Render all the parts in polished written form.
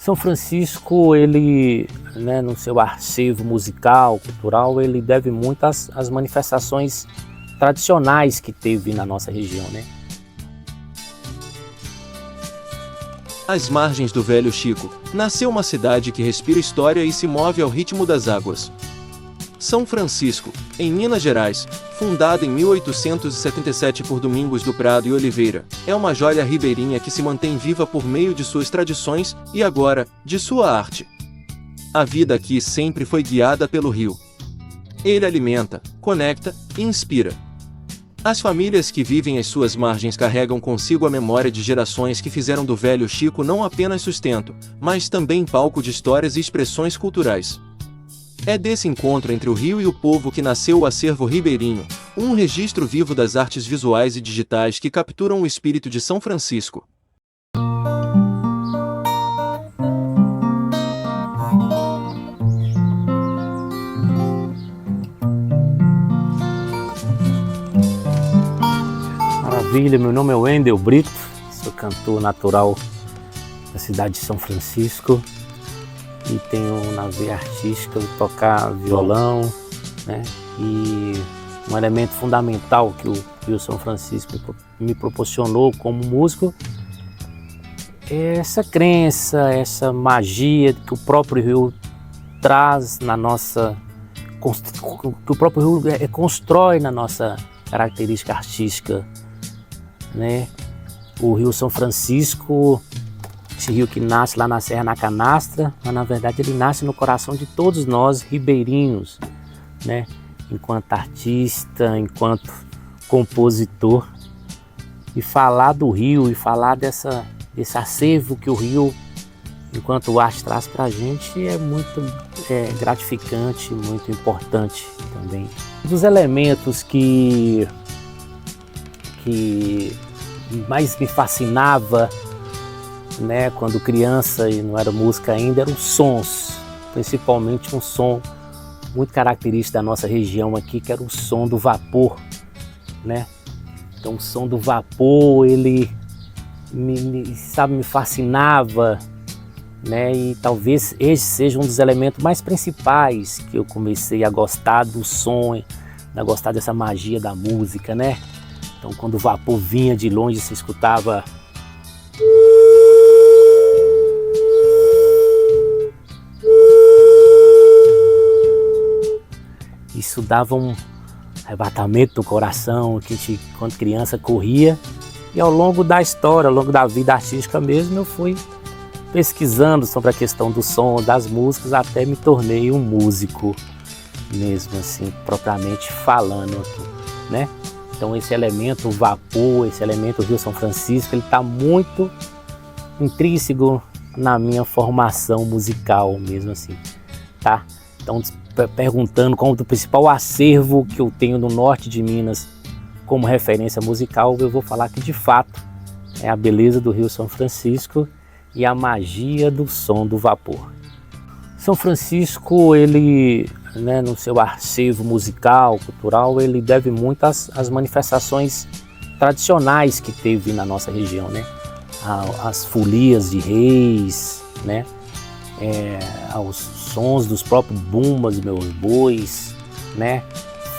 São Francisco, ele, né, no seu acervo musical, cultural, ele deve muito às manifestações tradicionais que teve na nossa região, né? Às margens do Velho Chico, nasceu uma cidade que respira história e se move ao ritmo das águas. São Francisco, em Minas Gerais, fundada em 1877 por Domingos do Prado e Oliveira, é uma joia ribeirinha que se mantém viva por meio de suas tradições e agora, de sua arte. A vida aqui sempre foi guiada pelo rio. Ele alimenta, conecta e inspira. As famílias que vivem às suas margens carregam consigo a memória de gerações que fizeram do Velho Chico não apenas sustento, mas também palco de histórias e expressões culturais. É desse encontro entre o rio e o povo que nasceu o Acervo Ribeirinho, um registro vivo das artes visuais e digitais que capturam o espírito de São Francisco. Maravilha, meu nome é Wendel Brito, sou cantor natural da cidade de São Francisco e tenho na veia artística tocar violão, né? E um elemento fundamental que o Rio São Francisco me proporcionou como músico é essa crença, essa magia que o próprio rio traz na nossa, que o próprio rio constrói na nossa característica artística, né? O Rio São Francisco, esse rio que nasce lá na Serra na Canastra, mas na verdade ele nasce no coração de todos nós ribeirinhos, né? Enquanto artista, enquanto compositor. E falar do rio e falar desse acervo que o rio, enquanto arte, traz para a gente é muito gratificante, muito importante também. Um dos elementos que mais me fascinava, né, quando criança e não era música ainda, eram os sons, principalmente um som muito característico da nossa região aqui, que era o som do vapor, né? Então o som do vapor, ele me fascinava, né? E talvez esse seja um dos elementos mais principais que eu comecei a gostar do som, a gostar dessa magia da música, né? Então quando o vapor vinha de longe, você escutava isso, dava um arrebatamento do coração, que a gente, quando criança, corria. E ao longo da história, ao longo da vida artística mesmo, eu fui pesquisando sobre a questão do som, das músicas, até me tornei um músico mesmo, assim, propriamente falando aqui, né? Então esse elemento, o vapor, esse elemento, o Rio São Francisco, ele está muito intrínseco na minha formação musical mesmo, assim, tá? Então, perguntando qual o principal acervo que eu tenho no norte de Minas como referência musical, eu vou falar que de fato é a beleza do Rio São Francisco e a magia do som do vapor. São Francisco, ele, né, no seu acervo musical, cultural, ele deve muito às manifestações tradicionais que teve na nossa região, né? As folias de reis, né? Aos sons dos próprios bumbas, meus bois, né?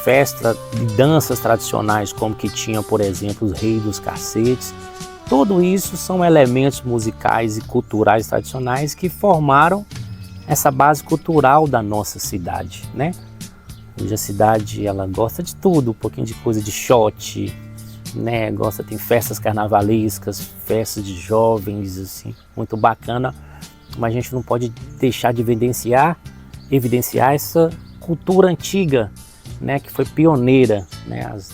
Festa de danças tradicionais, como que tinha, por exemplo, os reis dos cacetes. Tudo isso são elementos musicais e culturais tradicionais que formaram essa base cultural da nossa cidade, né? Hoje a cidade, ela gosta de tudo, um pouquinho de coisa de shot, né? Tem festas carnavalescas, festas de jovens, assim, muito bacana. Mas a gente não pode deixar de evidenciar essa cultura antiga, né, que foi pioneira, né, as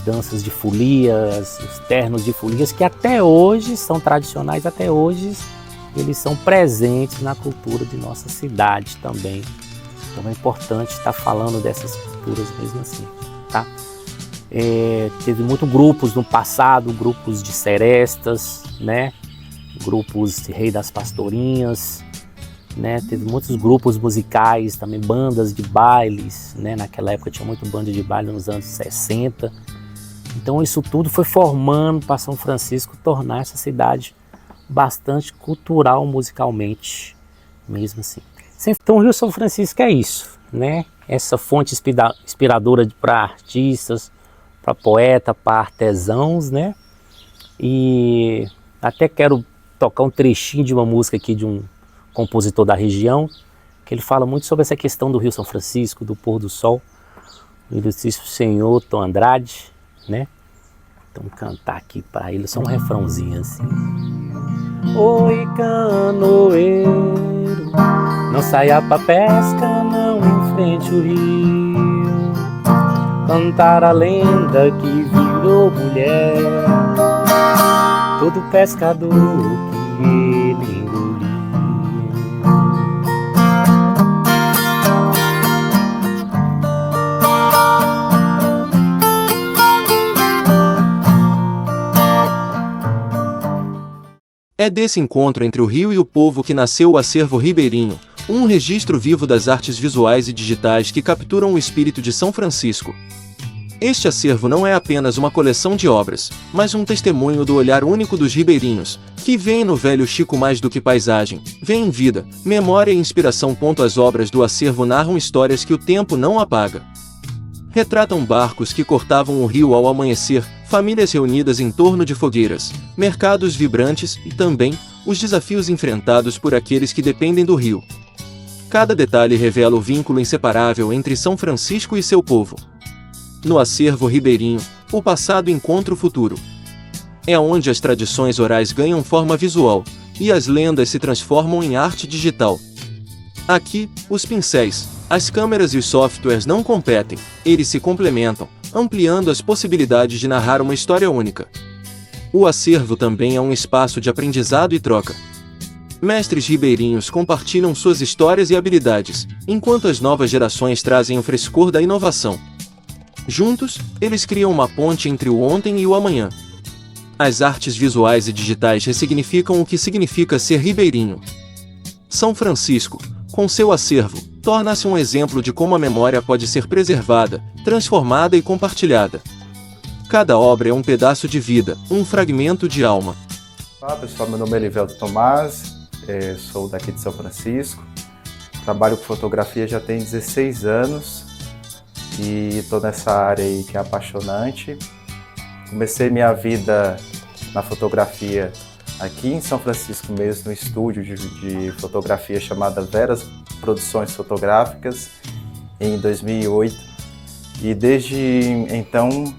danças de folia, os ternos de folias, que até hoje são tradicionais, até hoje eles são presentes na cultura de nossa cidade também. Então é importante estar falando dessas culturas mesmo assim, tá? Teve muitos grupos no passado, grupos de serestas, né? Grupos de Rei das Pastorinhas, né? Teve muitos grupos musicais, também bandas de bailes, né? Naquela época tinha muito banda de baile nos anos 60. Então isso tudo foi formando para São Francisco tornar essa cidade bastante cultural musicalmente, mesmo assim. Então o Rio São Francisco é isso, né? Essa fonte inspiradora para artistas, para poeta, para artesãos, né? E até quero tocar um trechinho de uma música aqui de um compositor da região, que ele fala muito sobre essa questão do Rio São Francisco, do pôr do sol. O ilustríssimo senhor Tom Andrade, né? Então cantar aqui para ele, só um refrãozinho assim. Oi, canoeiro, não saia pra pesca, não enfrente o rio. Cantar a lenda que virou mulher, todo pescador que ele engoliu. É desse encontro entre o rio e o povo que nasceu o Acervo Ribeirinho, um registro vivo das artes visuais e digitais que capturam o espírito de São Francisco. Este acervo não é apenas uma coleção de obras, mas um testemunho do olhar único dos ribeirinhos, que veem no velho Chico mais do que paisagem, veem vida, memória e inspiração. As obras do acervo narram histórias que o tempo não apaga. Retratam barcos que cortavam o rio ao amanhecer, famílias reunidas em torno de fogueiras, mercados vibrantes e também os desafios enfrentados por aqueles que dependem do rio. Cada detalhe revela o vínculo inseparável entre São Francisco e seu povo. No acervo ribeirinho, o passado encontra o futuro. É onde as tradições orais ganham forma visual e as lendas se transformam em arte digital. Aqui, os pincéis, as câmeras e os softwares não competem, eles se complementam, ampliando as possibilidades de narrar uma história única. O acervo também é um espaço de aprendizado e troca. Mestres ribeirinhos compartilham suas histórias e habilidades, enquanto as novas gerações trazem o frescor da inovação. Juntos, eles criam uma ponte entre o ontem e o amanhã. As artes visuais e digitais ressignificam o que significa ser ribeirinho. São Francisco, com seu acervo, torna-se um exemplo de como a memória pode ser preservada, transformada e compartilhada. Cada obra é um pedaço de vida, um fragmento de alma. Olá pessoal, meu nome é Elivelto Tomás, sou daqui de São Francisco, trabalho com fotografia já tem 16 anos e estou nessa área aí que é apaixonante. Comecei minha vida na fotografia aqui em São Francisco mesmo, no estúdio de fotografia chamada Veras Produções Fotográficas, em 2008. E desde então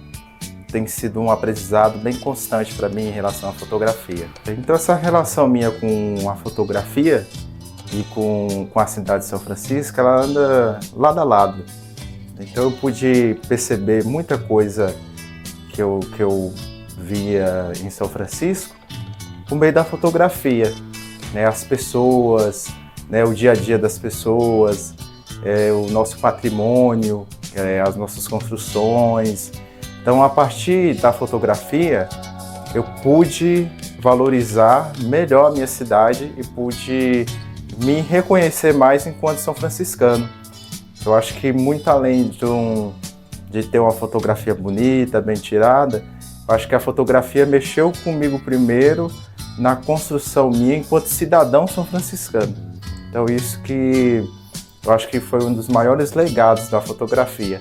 tem sido um aprendizado bem constante para mim em relação à fotografia. Então essa relação minha com a fotografia e com a cidade de São Francisco, ela anda lado a lado. Então eu pude perceber muita coisa que eu via em São Francisco por meio da fotografia, né? As pessoas, né? O dia a dia das pessoas, o nosso patrimônio, as nossas construções. Então, a partir da fotografia, eu pude valorizar melhor a minha cidade e pude me reconhecer mais enquanto são franciscano. Eu acho que muito além de ter uma fotografia bonita, bem tirada, eu acho que a fotografia mexeu comigo primeiro na construção minha enquanto cidadão são franciscano. Então isso que eu acho que foi um dos maiores legados da fotografia.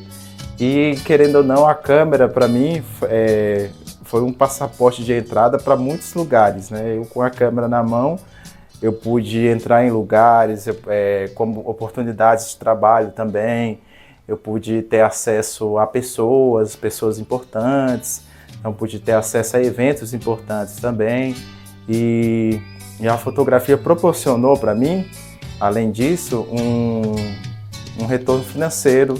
E querendo ou não, a câmera para mim foi um passaporte de entrada para muitos lugares, né? Eu com a câmera na mão, eu pude entrar em lugares, como oportunidades de trabalho também, eu pude ter acesso a pessoas importantes, então pude ter acesso a eventos importantes também. E a fotografia proporcionou para mim, além disso, um retorno financeiro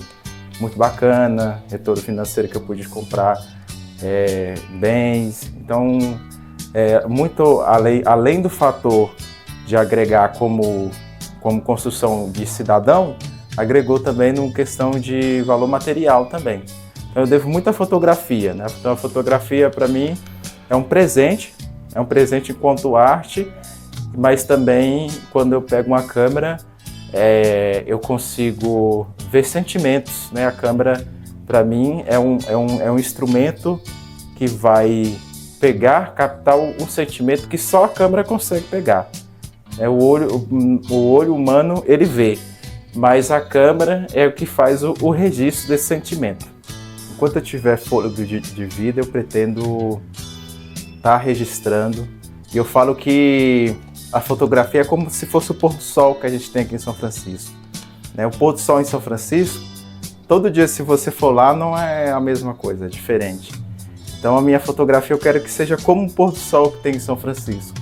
muito bacana, retorno financeiro que eu pude comprar bens. Então, muito além do fator de agregar como construção de cidadão, agregou também numa questão de valor material também. Então, eu devo muita fotografia, né? Então, a fotografia para mim é um presente enquanto arte, mas também quando eu pego uma câmera, eu consigo ver sentimentos, né? A câmera, para mim, é um instrumento que vai pegar, captar um sentimento que só a câmera consegue pegar. O olho humano, ele vê, mas a câmera é o que faz o registro desse sentimento. Enquanto eu tiver fôlego de vida, eu pretendo estar registrando. E eu falo que a fotografia é como se fosse o pôr do sol que a gente tem aqui em São Francisco. O pôr do sol em São Francisco, todo dia se você for lá, não é a mesma coisa, é diferente. Então a minha fotografia eu quero que seja como o pôr do sol que tem em São Francisco.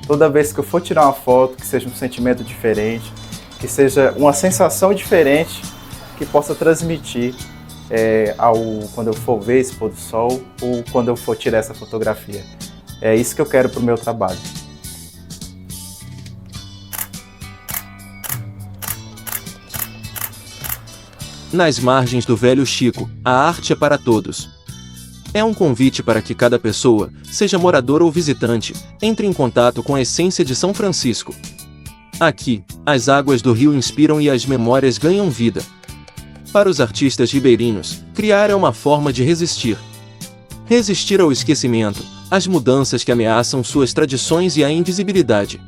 Toda vez que eu for tirar uma foto, que seja um sentimento diferente, que seja uma sensação diferente, que possa transmitir quando eu for ver esse pôr do sol ou quando eu for tirar essa fotografia. É isso que eu quero para o meu trabalho. Nas margens do Velho Chico, a arte é para todos. É um convite para que cada pessoa, seja morador ou visitante, entre em contato com a essência de São Francisco. Aqui, as águas do rio inspiram e as memórias ganham vida. Para os artistas ribeirinhos, criar é uma forma de resistir. Resistir ao esquecimento, às mudanças que ameaçam suas tradições e à invisibilidade.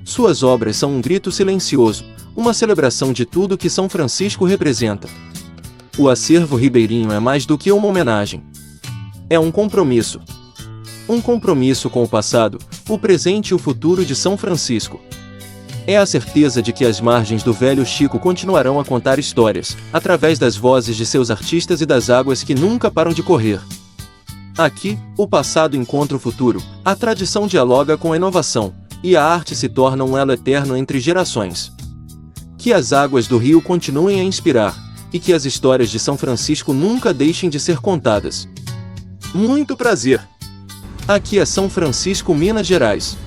Suas obras são um grito silencioso, uma celebração de tudo que São Francisco representa. O acervo ribeirinho é mais do que uma homenagem. É um compromisso. Um compromisso com o passado, o presente e o futuro de São Francisco. É a certeza de que as margens do Velho Chico continuarão a contar histórias, através das vozes de seus artistas e das águas que nunca param de correr. Aqui, o passado encontra o futuro, a tradição dialoga com a inovação, e a arte se torna um elo eterno entre gerações. Que as águas do rio continuem a inspirar, e que as histórias de São Francisco nunca deixem de ser contadas. Muito prazer! Aqui é São Francisco, Minas Gerais.